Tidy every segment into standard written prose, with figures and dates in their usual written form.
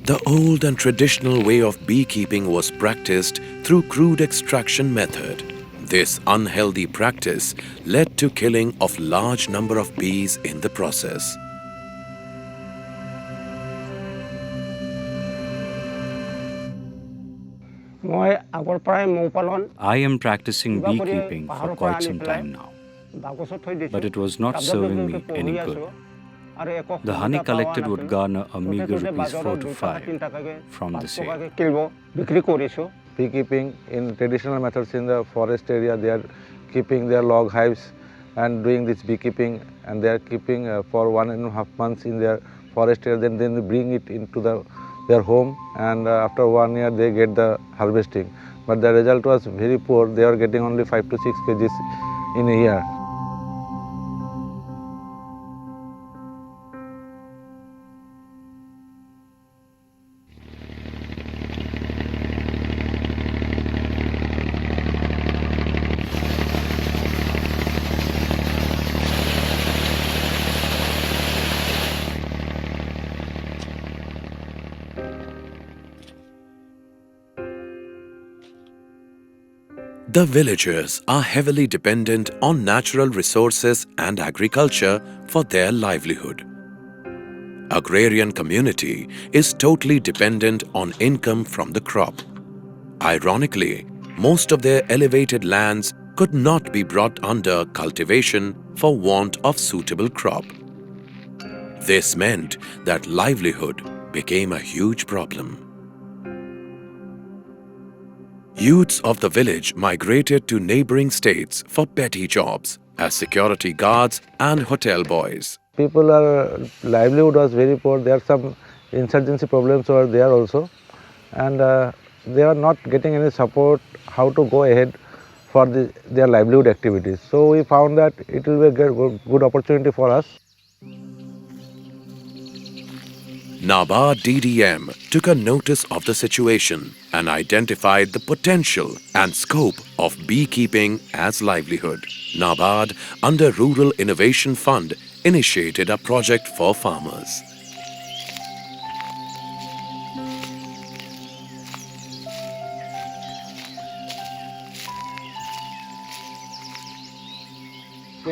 The old and traditional way of beekeeping was practiced through crude extraction method. This unhealthy practice led to killing of large number of bees in the process. I am practicing beekeeping for quite some time now, but it was not serving me any good. The honey collected would garner a meager rupees 4 to 5 from the sale. Beekeeping in traditional methods in the forest area, they are keeping their log hives and doing this beekeeping, and they are keeping for 1.5 months in their forest area, then they bring it into their home, and after 1 year they get the harvesting. But the result was very poor. They are getting only 5 to 6 kgs in a year. The villagers are heavily dependent on natural resources and agriculture for their livelihood. Agrarian community is totally dependent on income from the crop. Ironically, most of their elevated lands could not be brought under cultivation for want of suitable crop. This meant that livelihood became a huge problem. Youths of the village migrated to neighboring states for petty jobs as security guards and hotel boys. People's livelihood was very poor. There are some insurgency problems over there also, and they are not getting any support how to go ahead for their livelihood activities. So we found that it will be a good opportunity for us. NABARD DDM took a notice of the situation and identified the potential and scope of beekeeping as livelihood. NABARD, under Rural Innovation Fund, initiated a project for farmers.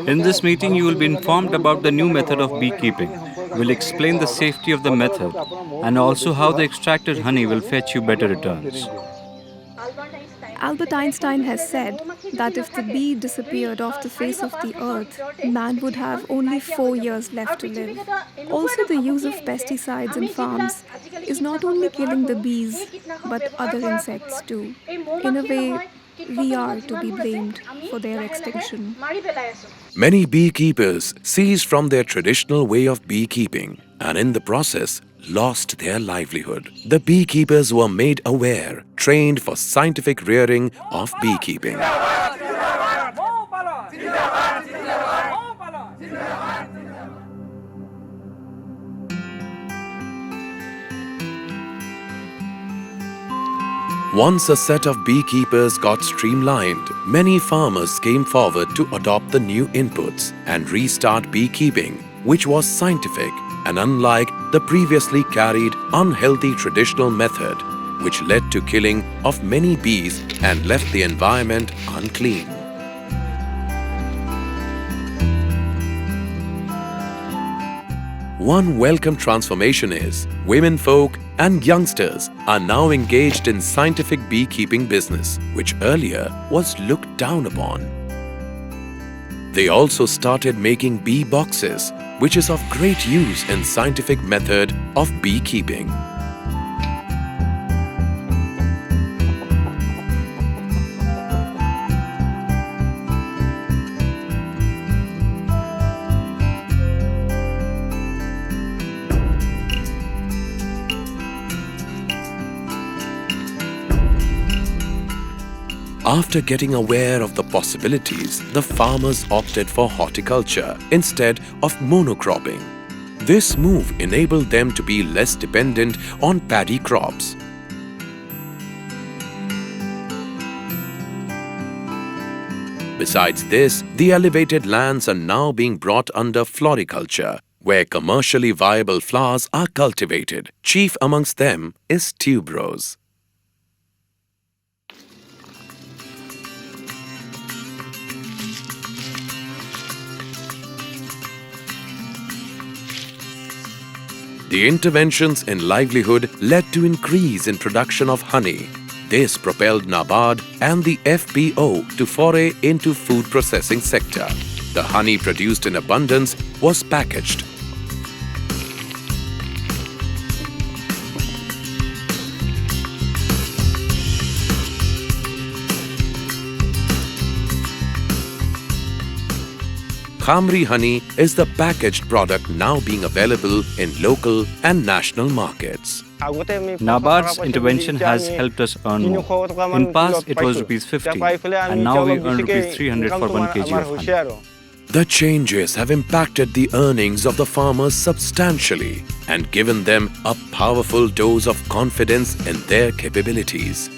In this meeting, you will be informed about the new method of beekeeping. We'll explain the safety of the method and also how the extracted honey will fetch you better returns. Albert Einstein has said that if the bee disappeared off the face of the earth, man would have only 4 years left to live. Also, the use of pesticides in farms is not only killing the bees, but other insects too. In a way, we are to be blamed for their extinction. Many beekeepers ceased from their traditional way of beekeeping and in the process lost their livelihood. The beekeepers were made aware, trained for scientific rearing of beekeeping. Once a set of beekeepers got streamlined, many farmers came forward to adopt the new inputs and restart beekeeping, which was scientific and unlike the previously carried unhealthy traditional method, which led to killing of many bees and left the environment unclean. one welcome transformation is women folk and youngsters are now engaged in scientific beekeeping business, which earlier was looked down upon. They also started making bee boxes, which is of great use in scientific method of beekeeping. After getting aware of the possibilities, the farmers opted for horticulture instead of monocropping. This move enabled them to be less dependent on paddy crops. Besides this, the elevated lands are now being brought under floriculture, where commercially viable flowers are cultivated. Chief amongst them is tuberose. The interventions in livelihood led to increase in production of honey. This propelled NABARD and the FPO to foray into food processing sector. The honey produced in abundance was packaged. KHAMRI honey is the packaged product now being available in local and national markets. NABARD's intervention has helped us earn more. In past, it was Rs 50 and now we earn Rs 300 for 1 kg of honey. The changes have impacted the earnings of the farmers substantially and given them a powerful dose of confidence in their capabilities.